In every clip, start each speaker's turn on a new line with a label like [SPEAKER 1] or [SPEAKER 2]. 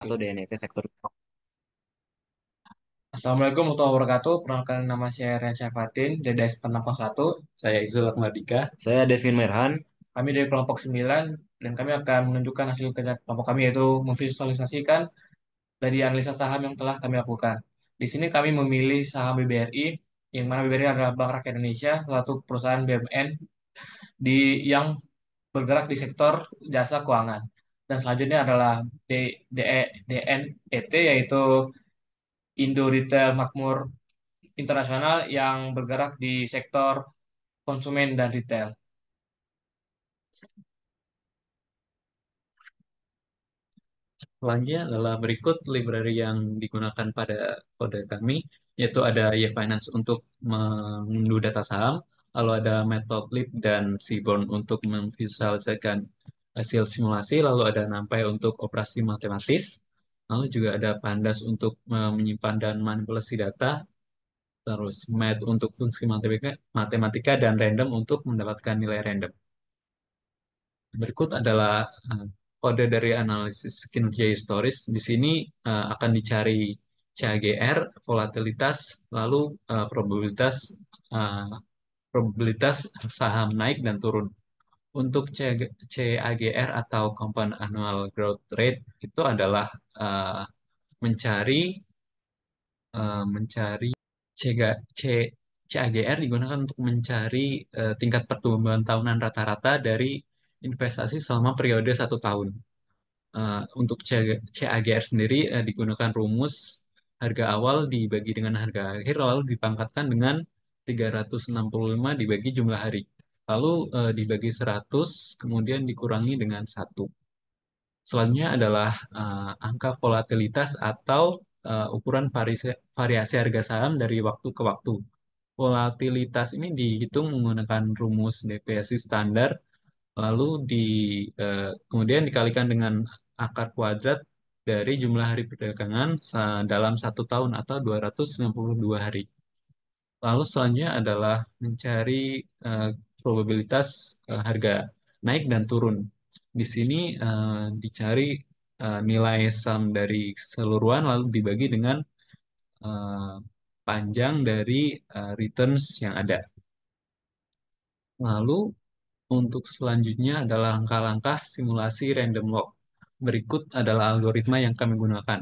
[SPEAKER 1] atau DNFT sektor.
[SPEAKER 2] Assalamualaikum warahmatullahi wabarakatuh. Perkenalkan nama saya Rensyah Fatin dari DS 461. Saya Izul Ahmadika.
[SPEAKER 1] Saya Devin Merhan.
[SPEAKER 2] Kami dari kelompok 9 dan kami akan menunjukkan hasil kerja kelompok kami yaitu memvisualisasikan dari analisa saham yang telah kami lakukan. Di sini kami memilih saham BBRI yang mana BBRI adalah Bank Rakyat Indonesia, suatu perusahaan BUMN yang bergerak di sektor jasa keuangan. Dan selanjutnya adalah DNET yaitu Indo Retail Makmur Internasional yang bergerak di sektor konsumen dan retail.
[SPEAKER 1] Selanjutnya adalah berikut library yang digunakan pada kode kami, yaitu ada YFinance untuk mengunduh data saham, lalu ada Matplotlib dan Seaborn untuk memvisualisasikan hasil simulasi, lalu ada NumPy untuk operasi matematis, lalu juga ada Pandas untuk menyimpan dan manipulasi data, terus Math untuk fungsi matematika dan Random untuk mendapatkan nilai random. Berikut adalah kode dari analisis kinerja historis. Di sini akan dicari CAGR, volatilitas, lalu probabilitas uh, probabilitas saham naik dan turun. Untuk CAGR atau Compound Annual Growth Rate itu adalah uh, mencari mencari CAGR digunakan untuk mencari tingkat pertumbuhan tahunan rata-rata dari investasi selama periode 1 tahun. Untuk CAGR sendiri digunakan rumus harga awal dibagi dengan harga akhir lalu dipangkatkan dengan 365 dibagi jumlah hari. Lalu dibagi 100 kemudian dikurangi dengan 1. Selanjutnya adalah angka volatilitas atau ukuran variasi harga saham dari waktu ke waktu. Volatilitas ini dihitung menggunakan rumus deviasi standar, lalu kemudian dikalikan dengan akar kuadrat dari jumlah hari perdagangan dalam 1 tahun atau 262 hari. Lalu selanjutnya adalah mencari eh, probabilitas harga naik dan turun. Di sini dicari nilai sum dari keseluruhan lalu dibagi dengan eh, panjang dari returns yang ada. Lalu untuk selanjutnya adalah langkah-langkah simulasi random walk. Berikut adalah algoritma yang kami gunakan.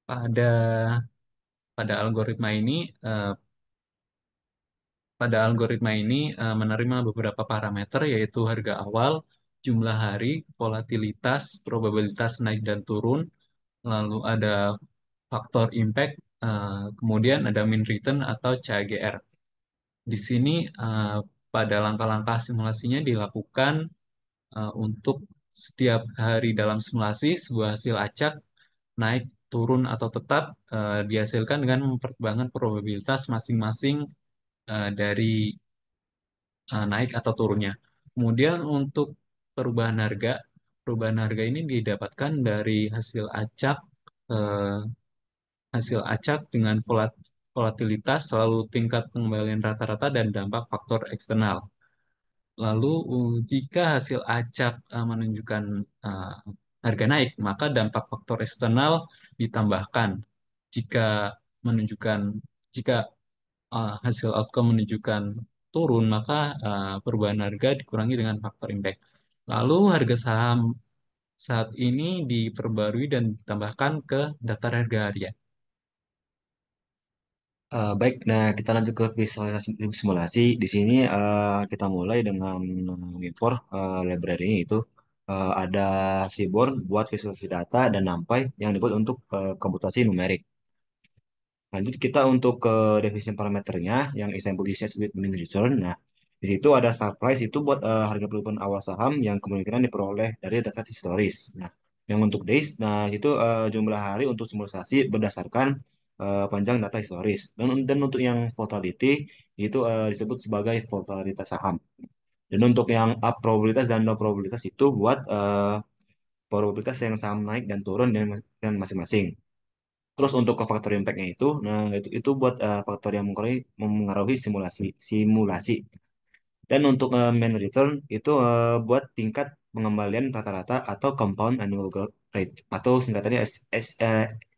[SPEAKER 1] Pada pada algoritma ini eh, Pada algoritma ini menerima beberapa parameter yaitu harga awal, jumlah hari, volatilitas, probabilitas naik dan turun, lalu ada faktor impact, kemudian ada mean return atau CAGR. Di sini pada langkah-langkah simulasinya dilakukan untuk setiap hari dalam simulasi sebuah hasil acak naik, turun atau tetap dihasilkan dengan mempertimbangkan probabilitas masing-masing dari naik atau turunnya. Kemudian untuk perubahan harga, perubahan harga ini didapatkan dari eh, hasil acak dengan volatilitas, lalu tingkat pengembalian rata-rata dan dampak faktor eksternal. Lalu jika hasil acak menunjukkan eh, harga naik, maka dampak faktor eksternal ditambahkan. Jika menunjukkan jika hasil outcome menunjukkan turun, maka perubahan harga dikurangi dengan faktor impact. Lalu harga saham saat ini diperbarui dan ditambahkan ke daftar harga harian. Baik, nah kita lanjut ke visualisasi simulasi. Di sini kita mulai dengan import library ini itu ada Seaborn buat visualisasi data dan NumPy yang dibuat untuk komputasi numerik. Lanjut kita untuk ke definition parameternya yang example usage with mean return. Nah, di situ ada start price itu buat harga penutupan awal saham yang kemungkinan diperoleh dari data historis. Nah, yang untuk days, nah itu jumlah hari untuk simulasi berdasarkan panjang data historis. Dan untuk yang volatility itu disebut sebagai volatilitas saham. Dan untuk yang up probabilitas dan down probabilitas itu buat probabilitas yang saham naik dan turun dan masing-masing. Terus untuk ke faktor impact-nya itu, nah itu buat faktor yang mempengaruhi simulasi.
[SPEAKER 3] Dan untuk mean return itu buat tingkat pengembalian rata-rata atau compound annual growth rate atau singkatannya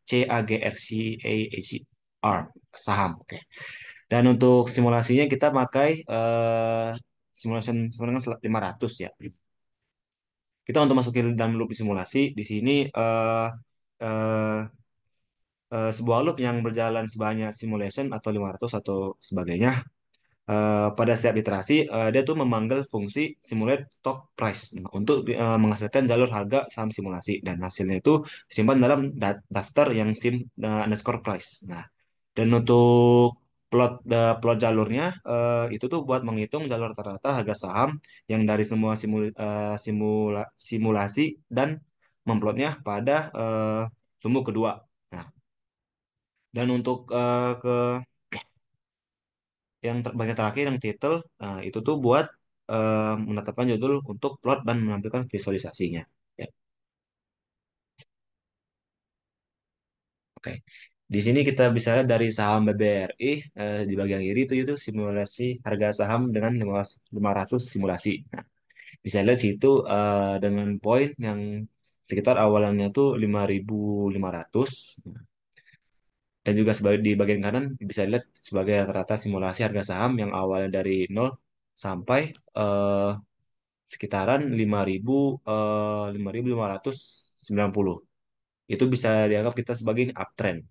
[SPEAKER 3] CAGR, saham. Oke. Dan untuk simulasinya kita pakai simulation sebenarnya 500 ya. Kita untuk masukin dalam loop di simulasi di sini eh, sebuah loop yang berjalan sebanyak simulation atau 500 atau sebagainya. Pada setiap iterasi dia tuh memanggil fungsi simulate stock price untuk menghasilkan jalur harga saham simulasi dan hasilnya itu disimpan dalam daftar yang sim underscore price. Nah, dan untuk plot jalurnya itu tuh buat menghitung jalur rata-rata harga saham yang dari semua simulasi dan memplotnya pada sumbu kedua. Nah, dan untuk ke yang bagian terakhir yang title, nah itu tuh buat menetapkan judul untuk plot dan menampilkan visualisasinya. Ya, oke. Di sini kita bisa lihat dari saham BBRI di bagian kiri itu simulasi harga saham dengan 500 simulasi. Nah, bisa lihat situ dengan poin yang sekitar awalannya tuh 5.500. Dan juga sebagai di bagian kanan bisa lihat sebagai rata simulasi harga saham yang awalnya dari 0 sampai eh, sekitaran 5.590. Itu bisa dianggap kita sebagai uptrend.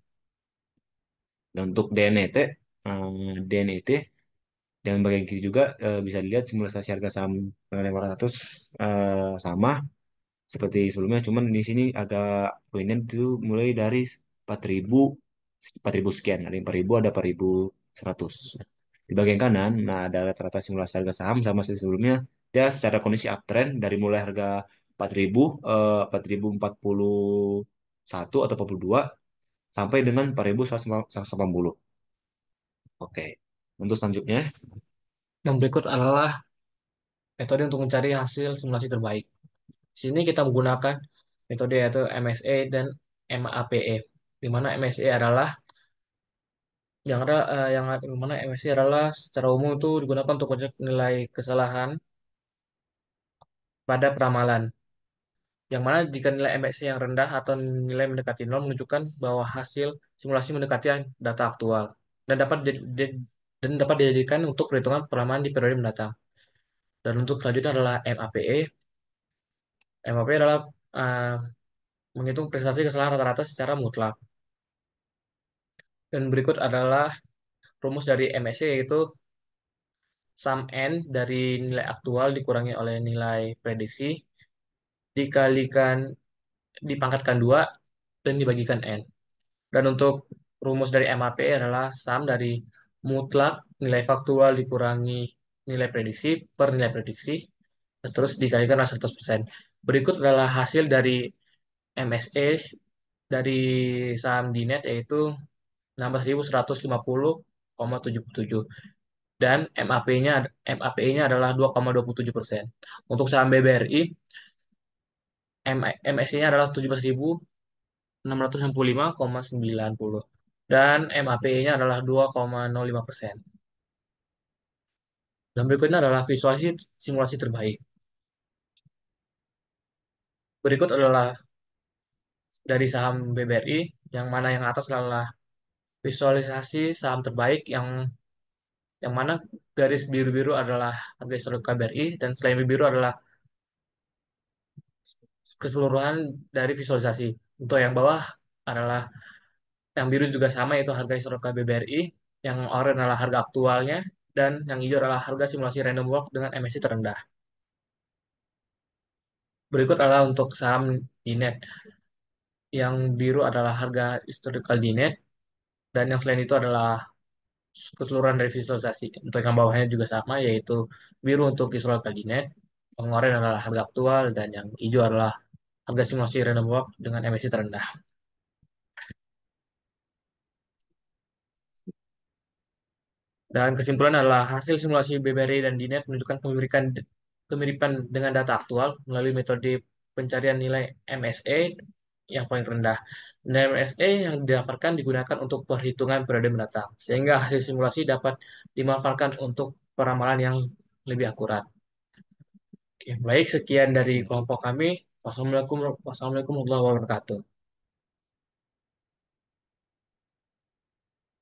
[SPEAKER 3] Dan untuk DNET yang bagian kiri juga bisa dilihat simulasi harga saham 500 sama seperti sebelumnya, cuman di sini agak poinnya itu mulai dari 4.000 4.000 sekian, ada yang 4.000 ada 4.100. Di bagian kanan, nah ada rata-rata simulasi harga saham sama seperti sebelumnya, dia secara kondisi uptrend dari mulai harga 4.000 4.041 atau 42 sampai dengan 4.180. Oke. Untuk selanjutnya,
[SPEAKER 2] Yang berikut adalah metode untuk mencari hasil simulasi terbaik. Di sini kita menggunakan metode yaitu MSA dan MAPE, di mana MSA adalah yang mana MSA adalah secara umum itu digunakan untuk mengecek nilai kesalahan pada peramalan. Yang mana jika nilai MSA yang rendah atau nilai mendekati nol menunjukkan bahwa hasil simulasi mendekati data aktual dan dan dapat dijadikan untuk perhitungan peramalan di periode mendatang. Dan untuk selanjutnya adalah MAPE. MAPE adalah eh, menghitung prestasi kesalahan rata-rata secara mutlak. Dan berikut adalah rumus dari MSE, yaitu sum n dari nilai aktual dikurangi oleh nilai prediksi dikalikan dipangkatkan 2 dan dibagikan n. Dan untuk rumus dari MAP adalah sum dari mutlak nilai faktual dikurangi nilai prediksi per nilai prediksi dan terus dikalikan oleh 100%. Berikut adalah hasil dari MSE dari saham DNET, yaitu 16.150,77 dan MAP-nya adalah 2,27%. Untuk saham BBRI, MSC-nya adalah 17.665,90 dan MAP-nya adalah 2,05%. Dan berikutnya adalah visualisasi simulasi terbaik. Berikut adalah dari saham BBRI, yang mana yang atas adalah visualisasi saham terbaik yang mana garis biru-biru adalah harga historik KBRI dan selain biru adalah keseluruhan dari visualisasi. Untuk yang bawah adalah yang biru juga sama, yaitu harga historik KBRI, yang oranye adalah harga aktualnya, dan yang hijau adalah harga simulasi random walk dengan MSI terendah. Berikut adalah untuk saham DNET. Yang biru adalah harga historical DNET, dan yang selain itu adalah keseluruhan dari visualisasi. Untuk yang bawahnya juga sama, yaitu biru untuk historical DNET, yang oranye adalah harga aktual, dan yang hijau adalah harga simulasi random walk dengan MSI terendah. Dan kesimpulan adalah hasil simulasi BBRI dan DNET menunjukkan kemiripan dengan data aktual melalui metode pencarian nilai MSA yang paling rendah. Nilai MSA yang didapatkan digunakan untuk perhitungan periode mendatang, sehingga hasil simulasi dapat dimanfaatkan untuk peramalan yang lebih akurat. Oke, baik, sekian dari
[SPEAKER 3] Hmm.
[SPEAKER 2] kelompok kami. Wassalamualaikum warahmatullahi wabarakatuh.